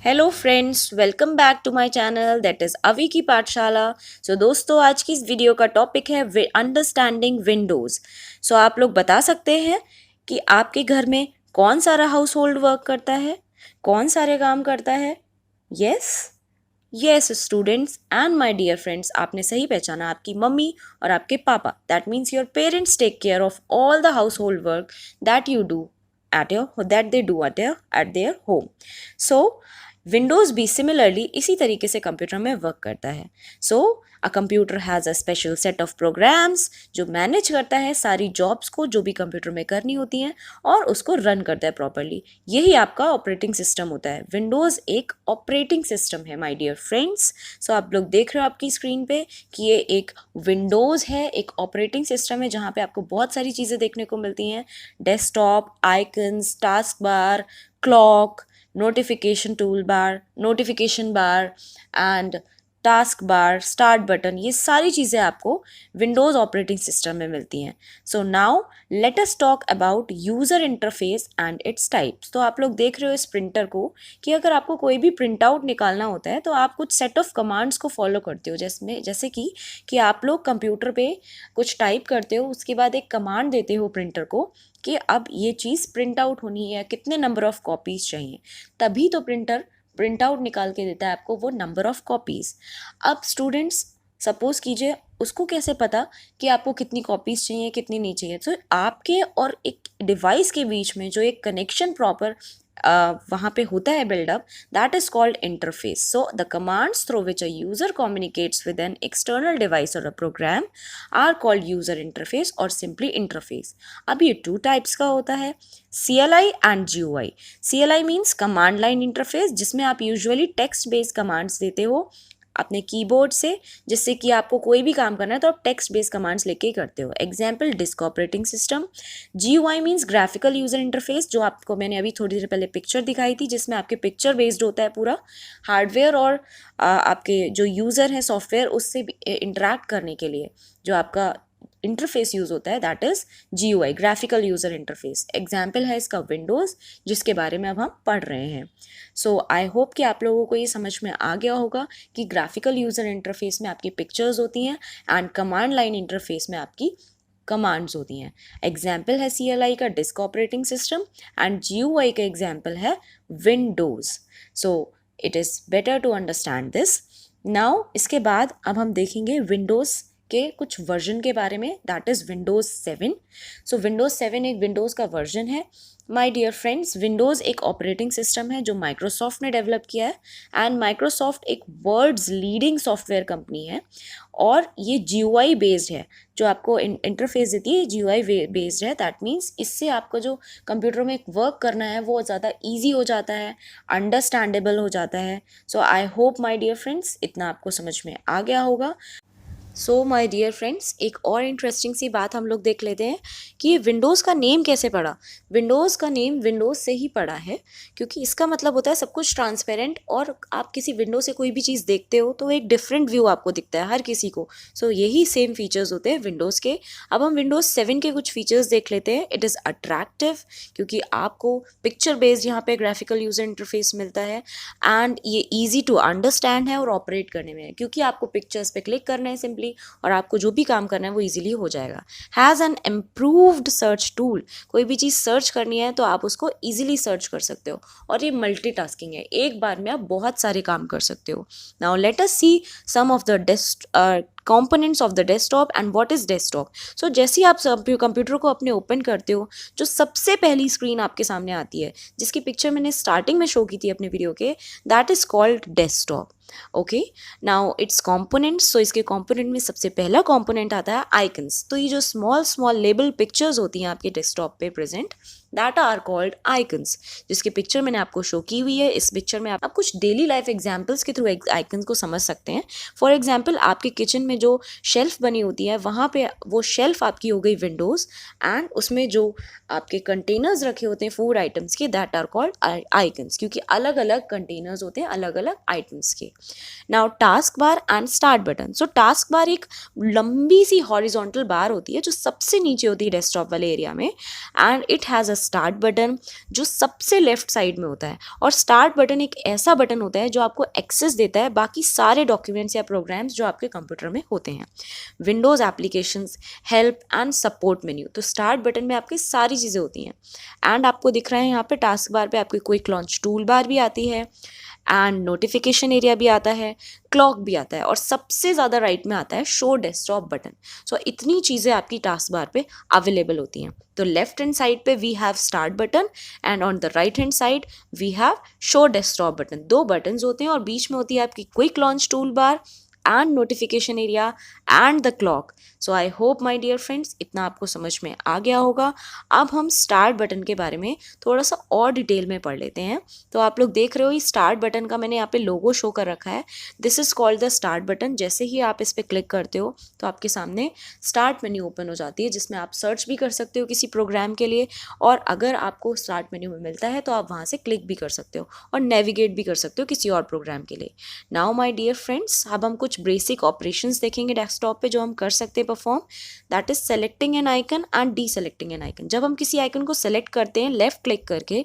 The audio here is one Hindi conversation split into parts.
Hello friends, welcome back to my channel that is Avi की पाठशाला। दोस्तों, आज की इस वीडियो का टॉपिक है अंडरस्टैंडिंग विंडोज़। आप लोग बता सकते हैं कि आपके घर में कौन सारा हाउस होल्ड वर्क करता है, कौन सारे काम करता है। Yes yes students and my dear friends, आपने सही पहचाना, आपकी मम्मी और आपके पापा, that means your parents take care of all the household work that you do that they do at their home. So Windows भी सिमिलरली इसी तरीके से कंप्यूटर में वर्क करता है। A computer has a special set of programs जो मैनेज करता है सारी जॉब्स को जो भी कंप्यूटर में करनी होती हैं और उसको रन करता है प्रॉपरली। यही आपका ऑपरेटिंग सिस्टम होता है। विंडोज़ एक ऑपरेटिंग सिस्टम है माय डियर फ्रेंड्स। आप लोग देख रहे हो आपकी स्क्रीन पे कि ये एक विंडोज़ है, एक ऑपरेटिंग सिस्टम है जहाँ पे आपको बहुत सारी चीज़ें देखने को मिलती हैं। Desktop, icons, task bar, clock, notification tool bar, notification bar and task bar, start button, ये सारी चीज़ें आपको विंडोज़ ऑपरेटिंग सिस्टम में मिलती हैं। Now let us talk about user interface and its types. आप लोग देख रहे हो इस प्रिंटर को कि अगर आपको कोई भी प्रिंट आउट निकालना होता है तो आप कुछ सेट ऑफ कमांड्स को फॉलो करते हो, जैसे कि आप लोग कंप्यूटर पे कुछ टाइप करते हो, उसके बाद एक कमांड देते हो प्रिंटर को कि अब ये चीज़ प्रिंट आउट होनी है, कितने नंबर ऑफ़ कॉपीज़ चाहिए, तभी तो प्रिंटर प्रिंट आउट निकाल के देता है आपको वो नंबर ऑफ़ कॉपीज़। अब स्टूडेंट्स सपोज़ कीजिए उसको कैसे पता कि आपको कितनी कॉपीज़ चाहिए, कितनी नहीं चाहिए। आपके और एक डिवाइस के बीच में जो एक कनेक्शन प्रॉपर वहाँ पे होता है buildup, that is called interface. The commands through which a user communicates with an external device और a program are called user interface और सिंपली इंटरफेस। अब ये टू टाइप्स का होता है, CLI and GUI। CLI means command line interface, जिसमें आप यूजुअली टेक्स्ट बेस्ड कमांड्स देते हो अपने कीबोर्ड से, जिससे कि आपको कोई भी काम करना है तो आप टेक्स्ट बेस्ड कमांड्स लेके ही करते हो। Example disc operating system. GUI means graphical user interface, जो आपको मैंने अभी थोड़ी देर पहले पिक्चर दिखाई थी, जिसमें आपके पिक्चर बेस्ड होता है पूरा हार्डवेयर और आपके जो यूज़र है सॉफ्टवेयर उससे इंटरेक्ट करने के लिए जो आपका इंटरफेस यूज़ होता है, that is GUI, graphical user interface. Example है इसका विंडोज़, जिसके बारे में अब हम पढ़ रहे हैं। आई होप कि आप लोगों को ये समझ में आ गया होगा कि ग्राफिकल यूज़र इंटरफेस में आपकी पिक्चर्स होती हैं एंड कमांड लाइन इंटरफेस में आपकी कमांड्स होती हैं। एग्जाम्पल है CLI का disk operating system and GUI का एग्जाम्पल है Windows. It is better to understand this. Now इसके बाद अब हम देखेंगे विंडोज़ के कुछ वर्जन के बारे में, दैट इज़ विंडोज़ 7। विंडोज़ 7 एक विंडोज़ का वर्जन है। माय डियर फ्रेंड्स, विंडोज़ एक ऑपरेटिंग सिस्टम है जो माइक्रोसॉफ्ट ने डेवलप किया है एंड माइक्रोसॉफ्ट एक वर्ल्ड्स लीडिंग सॉफ्टवेयर कंपनी है और ये GUI बेस्ड है। जो आपको इंटरफेस देती है GUI बेस्ड है, दैट मीन्स इससे आपको जो कंप्यूटर में वर्क करना है वो ज़्यादा ईजी हो जाता है, अंडरस्टैंडेबल हो जाता है। I hope my dear friends इतना आपको समझ में आ गया होगा। माय डियर फ्रेंड्स, एक और इंटरेस्टिंग सी बात हम लोग देख लेते हैं कि ये विंडोज़ का नेम कैसे पड़ा। विंडोज़ का नेम विंडोज़ से ही पड़ा है, क्योंकि इसका मतलब होता है सब कुछ ट्रांसपेरेंट, और आप किसी विंडो से कोई भी चीज़ देखते हो तो एक डिफरेंट व्यू आपको दिखता है हर किसी को। यही सेम फीचर्स होते हैं विंडोज़ के। अब हम विंडोज़ 7 के कुछ फीचर्स देख लेते हैं। इट इज़ अट्रैक्टिव, क्योंकि आपको पिक्चर बेस्ड यहाँ पे ग्राफिकल यूज़र इंटरफेस मिलता है एंड ये ईजी टू अंडरस्टैंड है और ऑपरेट करने में है, क्योंकि आपको पिक्चर्स पे क्लिक करना है सिंपली और आपको जो भी काम करना है वो इजीली हो जाएगा। Has an improved search tool, कोई भी चीज़ सर्च करनी है तो आप उसको इजीली सर्च कर सकते हो, और ये मल्टीटास्किंग है, एक बार में आप बहुत सारे काम कर सकते हो। Now let us see some of the components of the desktop and what is desktop। जैसे ही आप कंप्यूटर को अपने ओपन करते हो, जो सबसे पहली स्क्रीन आपके सामने आती है, जिसकी पिक्चर मैंने स्टार्टिंग में शो की थी अपने वीडियो के, that is called desktop. Okay, now it's components. इसके कॉम्पोनेंट में सबसे पहला कॉम्पोनेंट आता है आइकन्स। ये जो स्मॉल स्मॉल लेबल पिक्चर्स होती हैं आपके डेस्कटॉप पे present, that are called icons, जिसकी पिक्चर मैंने आपको शो की हुई है। इस पिक्चर में आप कुछ डेली लाइफ एग्जाम्पल्स के थ्रू आइकन्स को समझ सकते हैं। फॉर एग्जाम्पल, आपके किचन में जो शेल्फ बनी होती है, वहाँ पे वो शेल्फ आपकी हो गई विंडोज़, एंड उसमें जो आपके कंटेनर्स रखे होते हैं फूड आइटम्स के, दैट आर कॉल्ड आइकन्स, क्योंकि अलग अलग कंटेनर्स होते हैं अलग अलग आइटम्स के। Now task bar and start button. Task bar एक लंबी सी हॉरिजॉन्टल बार होती है जो सबसे नीचे होती है डेस्कटॉप वाले एरिया में, and it has a start button जो सबसे लेफ्ट साइड में होता है। और स्टार्ट बटन एक ऐसा बटन होता है जो आपको एक्सेस देता है बाकी सारे डॉक्यूमेंट्स या प्रोग्राम्स जो आपके कंप्यूटर में होते हैं। Windows applications, help and support menu, तो स्टार्ट बटन में आपकी सारी चीज़ें होती हैं। एंड आपको दिख रहा है यहाँ पे टास्क बार पे आपकी क्विक लॉन्च टूल बार भी आती है, एंड नोटिफिकेशन एरिया भी आता है, क्लॉक भी आता है, और सबसे ज़्यादा राइट में आता है शो डेस्कटॉप बटन। सो इतनी चीज़ें आपकी टास्क बार पे अवेलेबल होती हैं। तो लेफ्ट हैंड साइड पे we have start button and on the right hand side we have show desktop button. दो बटन्स होते हैं और बीच में होती है आपकी quick launch tool bar and notification area and the clock. So I hope my dear friends इतना आपको समझ में आ गया होगा। अब हम स्टार्ट बटन के बारे में थोड़ा सा और डिटेल में पढ़ लेते हैं। तो आप लोग देख रहे हो ये स्टार्ट बटन का मैंने यहाँ पे लोगो शो कर रखा है। This is called the start button. जैसे ही आप इस पर क्लिक करते हो तो आपके सामने स्टार्ट मेन्यू ओपन हो जाती है, जिसमें आप सर्च भी कर सकते हो किसी प्रोग्राम के लिए, और अगर आपको स्टार्ट मेन्यू में मिलता है तो आप वहाँ से क्लिक भी कर सकते हो और नेविगेट भी कर सकते हो किसी और प्रोग्राम के लिए। नाउ माय डियर फ्रेंड्स अब हम कुछ बेसिक ऑपरेशंस देखेंगे डेस्कटॉप पे जो हम कर सकते हैं perform. That is selecting N icon and D selecting N icon. जब हम किसी आइकन को सेलेक्ट करते हैं लेफ्ट क्लिक करके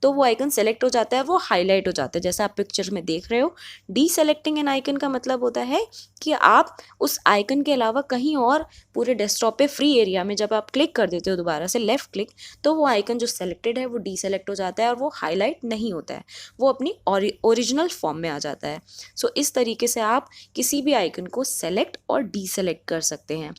तो वो आइकन सेलेक्ट हो जाता है, वो हाईलाइट हो जाता है जैसा आप पिक्चर में देख रहे हो। डी सेलेक्टिंग एन आइकन का मतलब होता है कि आप उस आइकन के अलावा कहीं और पूरे डेस्कटॉप पे फ्री एरिया में जब आप क्लिक कर देते हो दोबारा से लेफ्ट क्लिक, तो वो आइकन जो सेलेक्टेड है वो डी सेलेक्ट हो जाता है और वो हाईलाइट नहीं होता है, वो अपनी ओरिजिनल फॉर्म में आ जाता है। सो इस तरीके से आप किसी भी आइकन को सेलेक्ट और डी सेलेक्ट कर सकते हैं।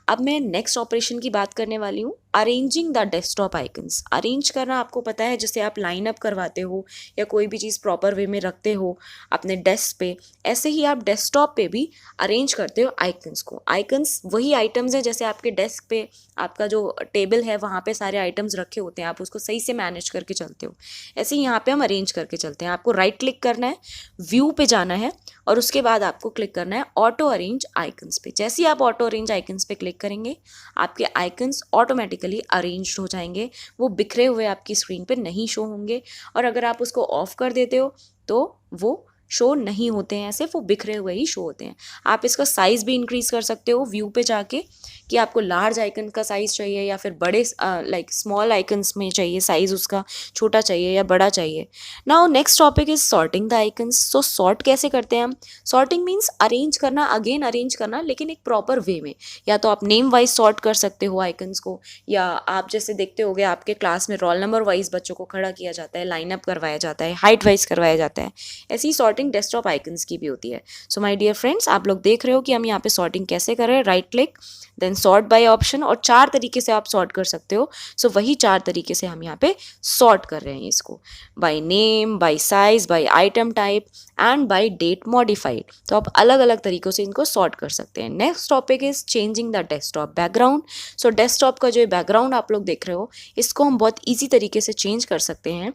अब मैं नेक्स्ट ऑपरेशन की बात करने वाली हूँ, arranging the desktop icons. Arrange करना आपको पता है, जैसे आप लाइन अप करवाते हो या कोई भी चीज़ प्रॉपर वे में रखते हो अपने डेस्क पे, ऐसे ही आप डेस्कटॉप पे भी अरेंज करते हो आइकन्स को। आइकन्स वही आइटम्स हैं जैसे आपके डेस्क पे आपका जो टेबल है वहाँ पे सारे आइटम्स रखे होते हैं, आप उसको सही से मैनेज करके चलते हो, ऐसे ही यहाँ पे हम अरेंज करके चलते हैं। आपको राइट क्लिक करना है, व्यू पे जाना है और उसके बाद आपको क्लिक करना है ऑटो अरेंज आइकन्स पे। जैसे ही आप ऑटो अरेंज आइकन्स पे क्लिक करेंगे आपके आइकन्स ऑटोमेटिकली अरेंज्ड हो जाएंगे, वो बिखरे हुए आपकी स्क्रीन पे नहीं शो होंगे। और अगर आप उसको ऑफ कर देते हो तो वो शो नहीं होते हैं, ऐसे वो बिखरे हुए ही शो होते हैं। आप इसका साइज़ भी इंक्रीज़ कर सकते हो व्यू पे जाके कि आपको लार्ज आइकन का साइज़ चाहिए या फिर बड़े लाइक स्मॉल आइकन्स में चाहिए साइज़, उसका छोटा चाहिए या बड़ा चाहिए। Now next topic is sorting the icons. So sort कैसे करते हैं हम? सॉर्टिंग मीन्स अरेंज करना, अगेन अरेंज करना, लेकिन एक प्रॉपर वे में। या तो आप नेम वाइज सॉर्ट कर सकते हो आइकन्स को, या आप जैसे देखते होगे आपके क्लास में रोल नंबर वाइज बच्चों को खड़ा किया जाता है, लाइनअप करवाया जाता है, हाइट वाइज करवाया जाता है। ऐसी ही सॉर्टिंग डेस्कटॉप आइकन्स की भी होती है। सो माय डियर फ्रेंड्स आप लोग देख रहे हो कि हम यहाँ पे सॉर्टिंग कैसे कर रहे हैं। Right click then sort by option, और 4 तरीके से आप सॉर्ट कर सकते हो। सो वही 4 तरीके से हम यहाँ पे सॉर्ट कर रहे हैं इसको, by name, by size, by item type and by date modified. तो आप अलग अलग तरीकों से इनको सॉर्ट कर सकते हैं। Next topic is changing the desktop background. So desktop का जो बैकग्राउंड आप लोग देख रहे हो इसको हम बहुत ईजी तरीके से चेंज कर सकते हैं।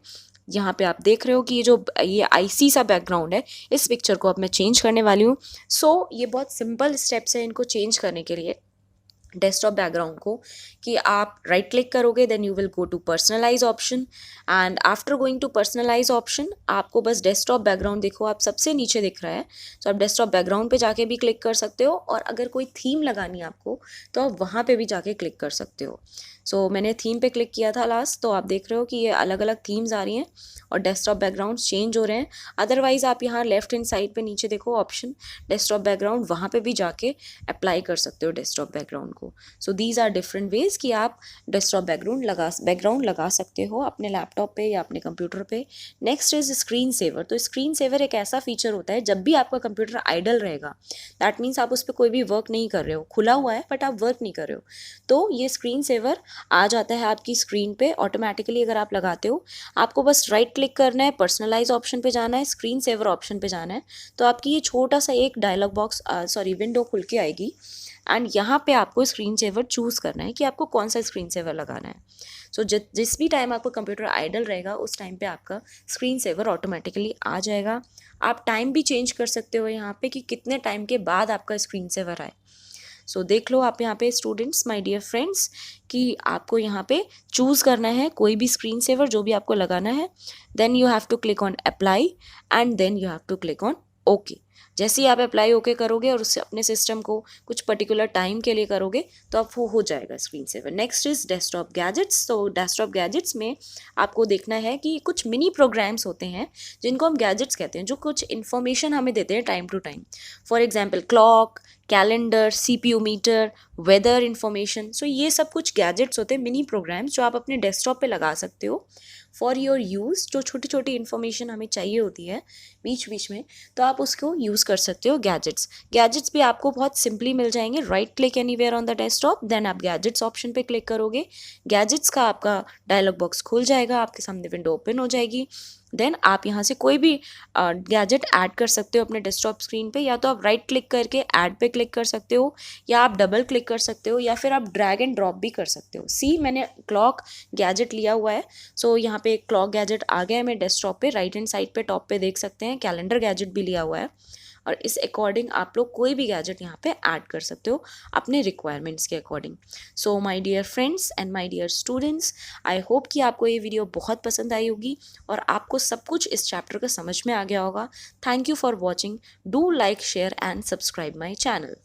यहाँ पे आप देख रहे हो कि ये आईसी सा बैकग्राउंड है, इस पिक्चर को अब मैं चेंज करने वाली हूँ। सो ये बहुत सिंपल स्टेप्स है इनको चेंज करने के लिए डेस्कटॉप बैकग्राउंड को, कि आप राइट क्लिक करोगे then you will go to personalise option, and after going to personalise option आपको बस डेस्कटॉप बैकग्राउंड देखो आप सबसे नीचे दिख रहा है, तो आप डेस्कटॉप बैकग्राउंड पे जाके भी क्लिक कर सकते हो, और अगर कोई थीम लगानी है आपको तो आप वहाँ पे भी जाके क्लिक कर सकते हो। सो मैंने थीम पे क्लिक किया था लास्ट, तो आप देख रहे हो कि ये अलग अलग थीम्स आ रही हैं और डेस्कटॉप बैकग्राउंड चेंज हो रहे हैं। अदरवाइज आप यहाँ लेफ्ट हैंड साइड पे नीचे देखो ऑप्शन डेस्कटॉप बैकग्राउंड, वहाँ पे भी जाके अप्लाई कर सकते हो डेस्कटॉप बैकग्राउंड को। So these are different ways कि आप डेस्कटॉप बैकग्राउंड लगा सकते हो अपने लैपटॉप पे या अपने कंप्यूटर पे। Next is screen saver. तो स्क्रीन सेवर एक ऐसा फीचर होता है जब भी आपका कंप्यूटर आइडल रहेगा, दैट मीन्स आप उस पर कोई भी वर्क नहीं कर रहे हो, खुला हुआ है बट आप वर्क नहीं कर रहे हो, तो ये स्क्रीन सेवर आ जाता है आपकी स्क्रीन पे ऑटोमेटिकली। अगर आप लगाते हो आपको बस राइट क्लिक करना है, पर्सनलाइज ऑप्शन पे जाना है, स्क्रीन सेवर ऑप्शन पे जाना है, तो आपकी ये छोटा सा एक डायलॉग बॉक्स विंडो खुल के आएगी, एंड यहाँ पे आपको स्क्रीन सेवर चूज़ करना है कि आपको कौन सा स्क्रीन सेवर लगाना है। सो जिस भी टाइम आपका कंप्यूटर आइडल रहेगा उस टाइम पे आपका स्क्रीन सेवर ऑटोमेटिकली आ जाएगा। आप टाइम भी चेंज कर सकते हो यहाँ पे कि कितने टाइम के बाद आपका स्क्रीन सेवर आए। सो देख लो आप यहाँ पे स्टूडेंट्स, माय डियर फ्रेंड्स, कि आपको यहाँ पे चूज़ करना है कोई भी स्क्रीन सेवर जो भी आपको लगाना है, then you have to click on apply and then you have to click on okay. जैसे ही आप अप्लाई ओके करोगे और उससे अपने सिस्टम को कुछ पर्टिकुलर टाइम के लिए करोगे तो अब वो हो जाएगा screen saver. Next is desktop gadgets. तो डेस्कटॉप गैजेट्स में आपको देखना है कि कुछ मिनी प्रोग्राम्स होते हैं जिनको हम गैजेट्स कहते हैं, जो कुछ इन्फॉर्मेशन हमें देते हैं time to time. For example clock, calendar, CPU meter, weather information. So ये सब कुछ गैजेट्स होते हैं, मिनी प्रोग्राम्स, जो आप अपने डेस्कटॉप पे लगा सकते हो फॉर योर यूज़। जो छोटी छोटी इन्फॉर्मेशन हमें चाहिए होती है बीच बीच में, तो आप उसको यूज़ कर सकते हो गैजेट्स। गैजेट्स भी आपको बहुत सिंपली मिल जाएंगे। Right click anywhere on the desktop, then आप गैजेट्स ऑप्शन पे क्लिक करोगे, गैजेट्स का आपका डायलॉग बॉक्स खुल जाएगा, आपके सामने विंडो ओपन हो जाएगी। देन आप यहाँ से कोई भी गैजेट ऐड कर सकते हो अपने डेस्कटॉप स्क्रीन पे। या तो आप राइट क्लिक करके ऐड पे क्लिक कर सकते हो, या आप डबल क्लिक कर सकते हो, या फिर आप ड्रैग एंड ड्रॉप भी कर सकते हो। सी मैंने क्लॉक गैजेट लिया हुआ है, सो यहाँ पे क्लॉक गैजेट आ गया है मेरे डेस्कटॉप पे। राइट हैंड साइड पे टॉप पे देख सकते हैं कैलेंडर गैजेट भी लिया हुआ है, और इस अकॉर्डिंग आप लोग कोई भी गैजेट यहाँ पे ऐड कर सकते हो अपने रिक्वायरमेंट्स के according. So my dear friends and my dear students, I hope कि आपको ये वीडियो बहुत पसंद आई होगी और आपको सब कुछ इस चैप्टर का समझ में आ गया होगा। Thank you for watching. Do like, share and subscribe my channel.